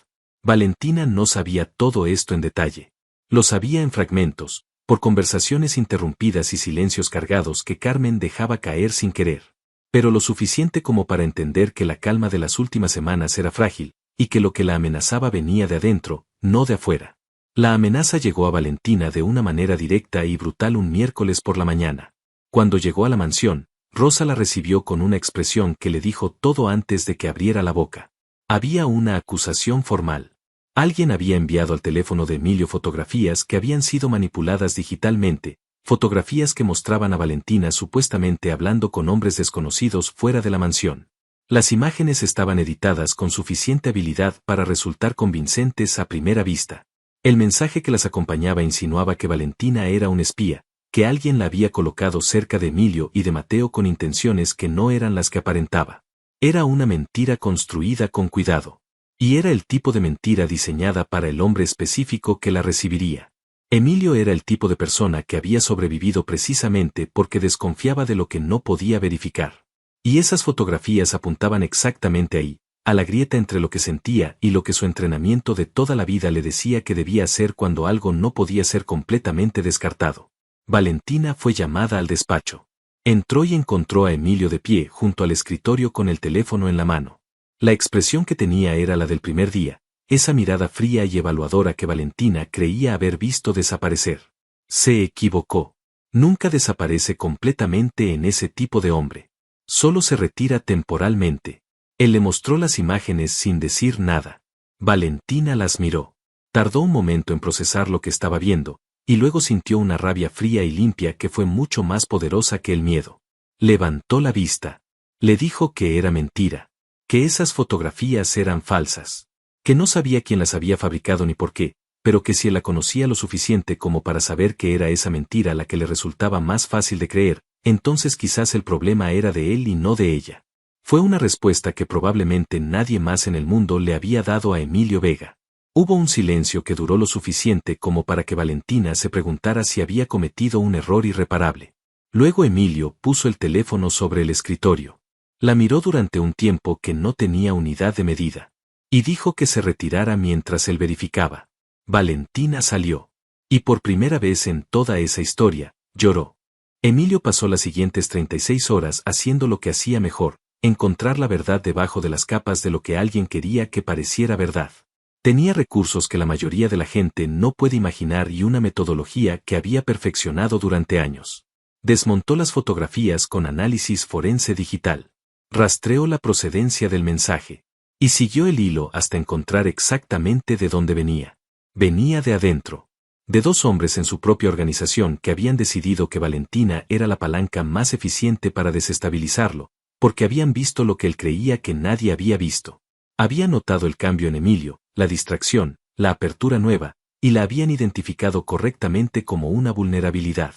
Valentina no sabía todo esto en detalle. Lo sabía en fragmentos, por conversaciones interrumpidas y silencios cargados que Carmen dejaba caer sin querer. Pero lo suficiente como para entender que la calma de las últimas semanas era frágil, y que lo que la amenazaba venía de adentro, no de afuera. La amenaza llegó a Valentina de una manera directa y brutal un miércoles por la mañana. Cuando llegó a la mansión, Rosa la recibió con una expresión que le dijo todo antes de que abriera la boca. Había una acusación formal. Alguien había enviado al teléfono de Emilio fotografías que habían sido manipuladas digitalmente, fotografías que mostraban a Valentina supuestamente hablando con hombres desconocidos fuera de la mansión. Las imágenes estaban editadas con suficiente habilidad para resultar convincentes a primera vista. El mensaje que las acompañaba insinuaba que Valentina era un espía, que alguien la había colocado cerca de Emilio y de Mateo con intenciones que no eran las que aparentaba. Era una mentira construida con cuidado. Y era el tipo de mentira diseñada para el hombre específico que la recibiría. Emilio era el tipo de persona que había sobrevivido precisamente porque desconfiaba de lo que no podía verificar. Y esas fotografías apuntaban exactamente ahí, a la grieta entre lo que sentía y lo que su entrenamiento de toda la vida le decía que debía hacer cuando algo no podía ser completamente descartado. Valentina fue llamada al despacho. Entró y encontró a Emilio de pie junto al escritorio con el teléfono en la mano. La expresión que tenía era la del primer día, esa mirada fría y evaluadora que Valentina creía haber visto desaparecer. Se equivocó. Nunca desaparece completamente en ese tipo de hombre. Solo se retira temporalmente. Él le mostró las imágenes sin decir nada. Valentina las miró. Tardó un momento en procesar lo que estaba viendo, y luego sintió una rabia fría y limpia que fue mucho más poderosa que el miedo. Levantó la vista. Le dijo que era mentira. Que esas fotografías eran falsas. Que no sabía quién las había fabricado ni por qué, pero que si él la conocía lo suficiente como para saber que era esa mentira la que le resultaba más fácil de creer, entonces quizás el problema era de él y no de ella. Fue una respuesta que probablemente nadie más en el mundo le había dado a Emilio Vega. Hubo un silencio que duró lo suficiente como para que Valentina se preguntara si había cometido un error irreparable. Luego Emilio puso el teléfono sobre el escritorio. La miró durante un tiempo que no tenía unidad de medida. Y dijo que se retirara mientras él verificaba. Valentina salió. Y por primera vez en toda esa historia, lloró. Emilio pasó las siguientes 36 horas haciendo lo que hacía mejor, encontrar la verdad debajo de las capas de lo que alguien quería que pareciera verdad. Tenía recursos que la mayoría de la gente no puede imaginar y una metodología que había perfeccionado durante años. Desmontó las fotografías con análisis forense digital. Rastreó la procedencia del mensaje. Y siguió el hilo hasta encontrar exactamente de dónde venía. Venía de adentro. De dos hombres en su propia organización que habían decidido que Valentina era la palanca más eficiente para desestabilizarlo, porque habían visto lo que él creía que nadie había visto. Habían notado el cambio en Emilio, la distracción, la apertura nueva, y la habían identificado correctamente como una vulnerabilidad.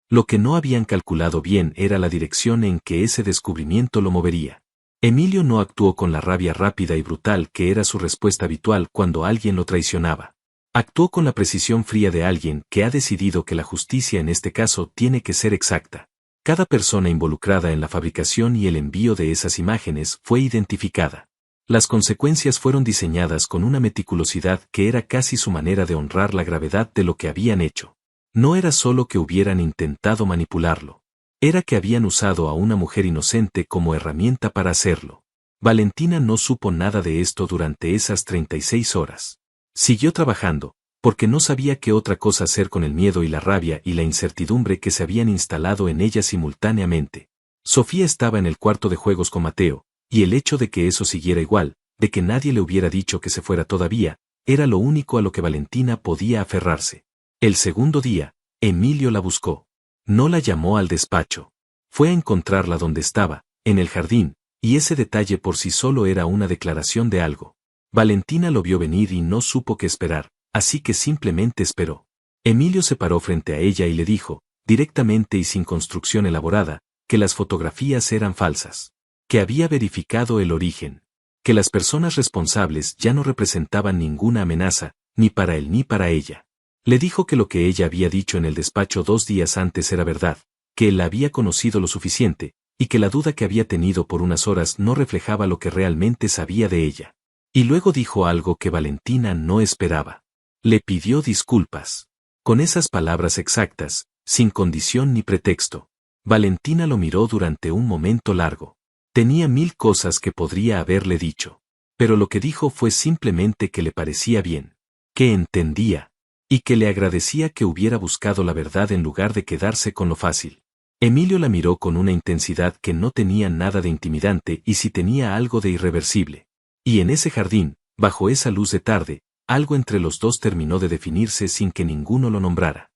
Lo que no habían calculado bien era la dirección en que ese descubrimiento lo movería. Emilio no actuó con la rabia rápida y brutal que era su respuesta habitual cuando alguien lo traicionaba. Actuó con la precisión fría de alguien que ha decidido que la justicia en este caso tiene que ser exacta. Cada persona involucrada en la fabricación y el envío de esas imágenes fue identificada. Las consecuencias fueron diseñadas con una meticulosidad que era casi su manera de honrar la gravedad de lo que habían hecho. No era solo que hubieran intentado manipularlo. Era que habían usado a una mujer inocente como herramienta para hacerlo. Valentina no supo nada de esto durante esas 36 horas. Siguió trabajando, porque no sabía qué otra cosa hacer con el miedo y la rabia y la incertidumbre que se habían instalado en ella simultáneamente. Sofía estaba en el cuarto de juegos con Mateo, y el hecho de que eso siguiera igual, de que nadie le hubiera dicho que se fuera todavía, era lo único a lo que Valentina podía aferrarse. El segundo día, Emilio la buscó. No la llamó al despacho. Fue a encontrarla donde estaba, en el jardín, y ese detalle por sí solo era una declaración de algo. Valentina lo vio venir y no supo qué esperar, así que simplemente esperó. Emilio se paró frente a ella y le dijo, directamente y sin construcción elaborada, que las fotografías eran falsas. Que había verificado el origen. Que las personas responsables ya no representaban ninguna amenaza, ni para él ni para ella. Le dijo que lo que ella había dicho en el despacho 2 días antes era verdad, que él la había conocido lo suficiente, y que la duda que había tenido por unas horas no reflejaba lo que realmente sabía de ella. Y luego dijo algo que Valentina no esperaba. Le pidió disculpas. Con esas palabras exactas, sin condición ni pretexto. Valentina lo miró durante un momento largo. Tenía 1000 cosas que podría haberle dicho. Pero lo que dijo fue simplemente que le parecía bien. Que entendía. Y que le agradecía que hubiera buscado la verdad en lugar de quedarse con lo fácil. Emilio la miró con una intensidad que no tenía nada de intimidante y sí tenía algo de irreversible. Y en ese jardín, bajo esa luz de tarde, algo entre los dos terminó de definirse sin que ninguno lo nombrara.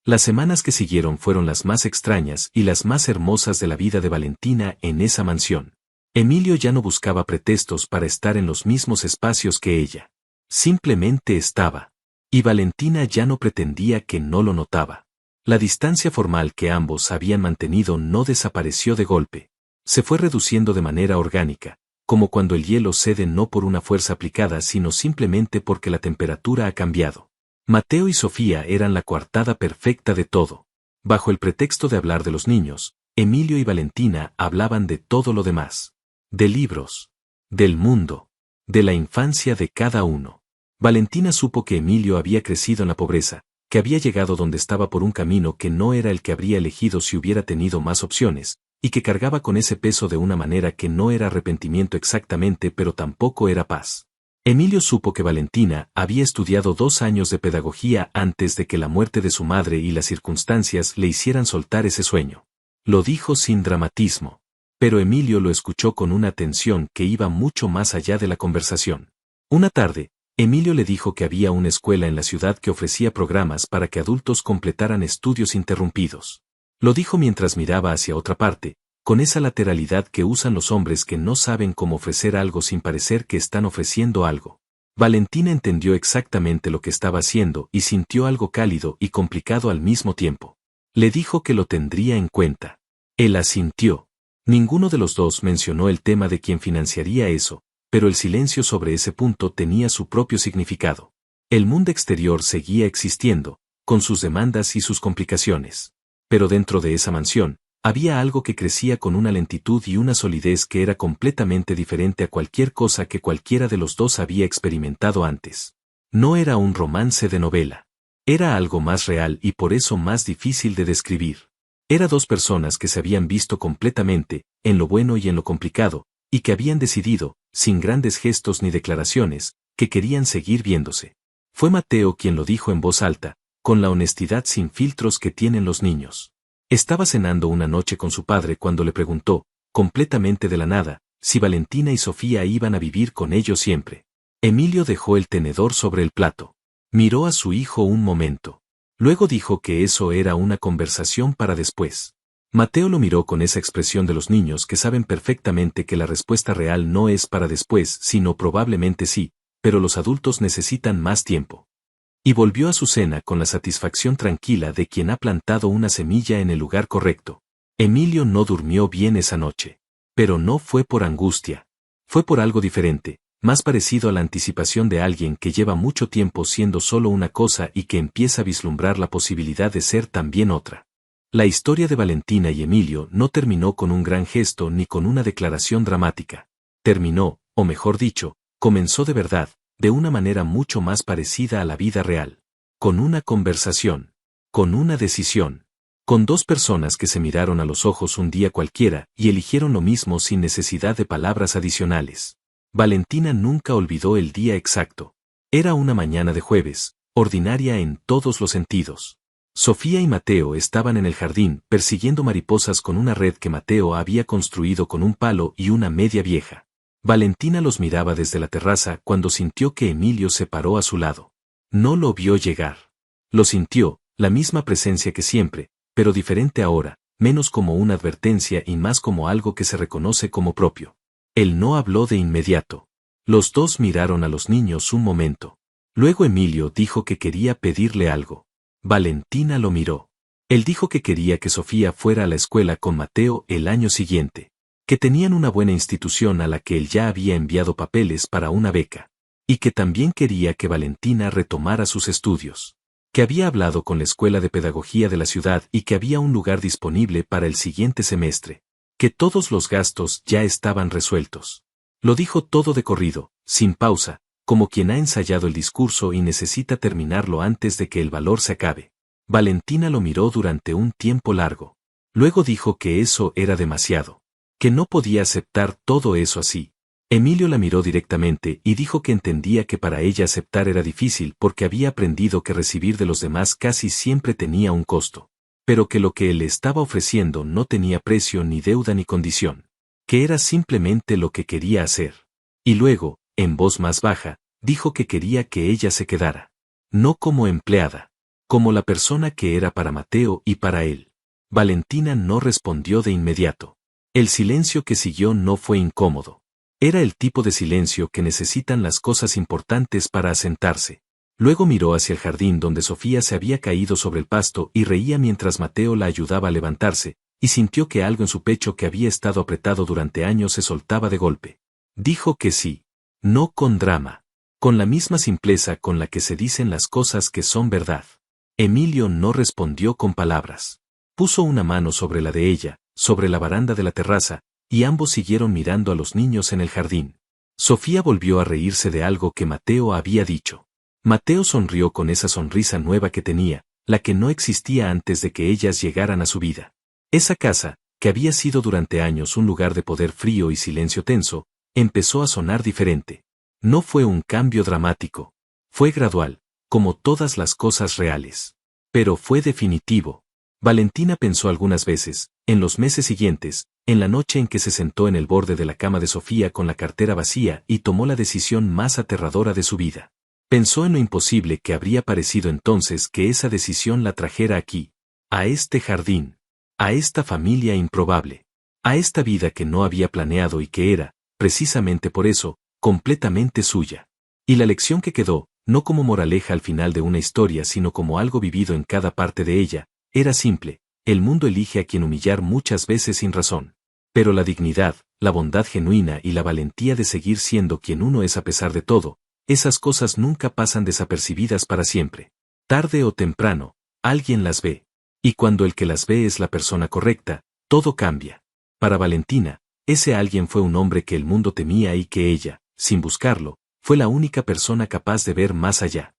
Las semanas que siguieron fueron las más extrañas y las más hermosas de la vida de Valentina en esa mansión. Emilio ya no buscaba pretextos para estar en los mismos espacios que ella. Simplemente estaba. Y Valentina ya no pretendía que no lo notaba. La distancia formal que ambos habían mantenido no desapareció de golpe. Se fue reduciendo de manera orgánica, como cuando el hielo cede no por una fuerza aplicada sino simplemente porque la temperatura ha cambiado. Mateo y Sofía eran la coartada perfecta de todo. Bajo el pretexto de hablar de los niños, Emilio y Valentina hablaban de todo lo demás. De libros. Del mundo. De la infancia de cada uno. Valentina supo que Emilio había crecido en la pobreza, que había llegado donde estaba por un camino que no era el que habría elegido si hubiera tenido más opciones, y que cargaba con ese peso de una manera que no era arrepentimiento exactamente pero tampoco era paz. Emilio supo que Valentina había estudiado 2 años de pedagogía antes de que la muerte de su madre y las circunstancias le hicieran soltar ese sueño. Lo dijo sin dramatismo. Pero Emilio lo escuchó con una atención que iba mucho más allá de la conversación. Una tarde, Emilio le dijo que había una escuela en la ciudad que ofrecía programas para que adultos completaran estudios interrumpidos. Lo dijo mientras miraba hacia otra parte, con esa lateralidad que usan los hombres que no saben cómo ofrecer algo sin parecer que están ofreciendo algo. Valentina entendió exactamente lo que estaba haciendo y sintió algo cálido y complicado al mismo tiempo. Le dijo que lo tendría en cuenta. Él asintió. Ninguno de los dos mencionó el tema de quién financiaría eso, pero el silencio sobre ese punto tenía su propio significado. El mundo exterior seguía existiendo, con sus demandas y sus complicaciones. Pero dentro de esa mansión, había algo que crecía con una lentitud y una solidez que era completamente diferente a cualquier cosa que cualquiera de los dos había experimentado antes. No era un romance de novela. Era algo más real y por eso más difícil de describir. Era 2 personas que se habían visto completamente, en lo bueno y en lo complicado, y que habían decidido, sin grandes gestos ni declaraciones, que querían seguir viéndose. Fue Mateo quien lo dijo en voz alta, con la honestidad sin filtros que tienen los niños. Estaba cenando una noche con su padre cuando le preguntó, completamente de la nada, si Valentina y Sofía iban a vivir con ellos siempre. Emilio dejó el tenedor sobre el plato. Miró a su hijo un momento. Luego dijo que eso era una conversación para después. Mateo lo miró con esa expresión de los niños que saben perfectamente que la respuesta real no es para después, sino probablemente sí, pero los adultos necesitan más tiempo. Y volvió a su cena con la satisfacción tranquila de quien ha plantado una semilla en el lugar correcto. Emilio no durmió bien esa noche. Pero no fue por angustia. Fue por algo diferente, más parecido a la anticipación de alguien que lleva mucho tiempo siendo solo una cosa y que empieza a vislumbrar la posibilidad de ser también otra. La historia de Valentina y Emilio no terminó con un gran gesto ni con una declaración dramática. Terminó, o mejor dicho, comenzó de verdad, de una manera mucho más parecida a la vida real. Con una conversación. Con una decisión. Con 2 personas que se miraron a los ojos un día cualquiera y eligieron lo mismo sin necesidad de palabras adicionales. Valentina nunca olvidó el día exacto. Era una mañana de jueves, ordinaria en todos los sentidos. Sofía y Mateo estaban en el jardín persiguiendo mariposas con una red que Mateo había construido con un palo y una media vieja. Valentina los miraba desde la terraza cuando sintió que Emilio se paró a su lado. No lo vio llegar. Lo sintió, la misma presencia que siempre, pero diferente ahora, menos como una advertencia y más como algo que se reconoce como propio. Él no habló de inmediato. Los dos miraron a los niños un momento. Luego Emilio dijo que quería pedirle algo. Valentina lo miró. Él dijo que quería que Sofía fuera a la escuela con Mateo el año siguiente, que tenían una buena institución a la que él ya había enviado papeles para una beca, y que también quería que Valentina retomara sus estudios, que había hablado con la escuela de pedagogía de la ciudad y que había un lugar disponible para el siguiente semestre, que todos los gastos ya estaban resueltos. Lo dijo todo de corrido, sin pausa, como quien ha ensayado el discurso y necesita terminarlo antes de que el valor se acabe. Valentina lo miró durante un tiempo largo. Luego dijo que eso era demasiado, que no podía aceptar todo eso así. Emilio la miró directamente y dijo que entendía que para ella aceptar era difícil porque había aprendido que recibir de los demás casi siempre tenía un costo, pero que lo que él le estaba ofreciendo no tenía precio ni deuda ni condición, que era simplemente lo que quería hacer. Y luego, en voz más baja, dijo que quería que ella se quedara. No como empleada. como la persona que era para Mateo y para él. Valentina no respondió de inmediato. El silencio que siguió no fue incómodo. Era el tipo de silencio que necesitan las cosas importantes para asentarse. Luego miró hacia el jardín donde Sofía se había caído sobre el pasto y reía mientras Mateo la ayudaba a levantarse, y sintió que algo en su pecho que había estado apretado durante años se soltaba de golpe. Dijo que sí. No con drama. Con la misma simpleza con la que se dicen las cosas que son verdad. Emilio no respondió con palabras. Puso una mano sobre la de ella, sobre la baranda de la terraza, y ambos siguieron mirando a los niños en el jardín. Sofía volvió a reírse de algo que Mateo había dicho. Mateo sonrió con esa sonrisa nueva que tenía, la que no existía antes de que ellas llegaran a su vida. Esa casa, que había sido durante años un lugar de poder frío y silencio tenso, empezó a sonar diferente. No fue un cambio dramático. Fue gradual, como todas las cosas reales. Pero fue definitivo. Valentina pensó algunas veces, en los meses siguientes, en la noche en que se sentó en el borde de la cama de Sofía con la cartera vacía y tomó la decisión más aterradora de su vida. Pensó en lo imposible que habría parecido entonces que esa decisión la trajera aquí, a este jardín, a esta familia improbable, a esta vida que no había planeado y que era, precisamente por eso, completamente suya. Y la lección que quedó, no como moraleja al final de una historia sino como algo vivido en cada parte de ella, era simple: el mundo elige a quien humillar muchas veces sin razón. Pero la dignidad, la bondad genuina y la valentía de seguir siendo quien uno es a pesar de todo, esas cosas nunca pasan desapercibidas para siempre. Tarde o temprano, alguien las ve. Y cuando el que las ve es la persona correcta, todo cambia. Para Valentina, ese alguien fue un hombre que el mundo temía y que ella, sin buscarlo, fue la única persona capaz de ver más allá.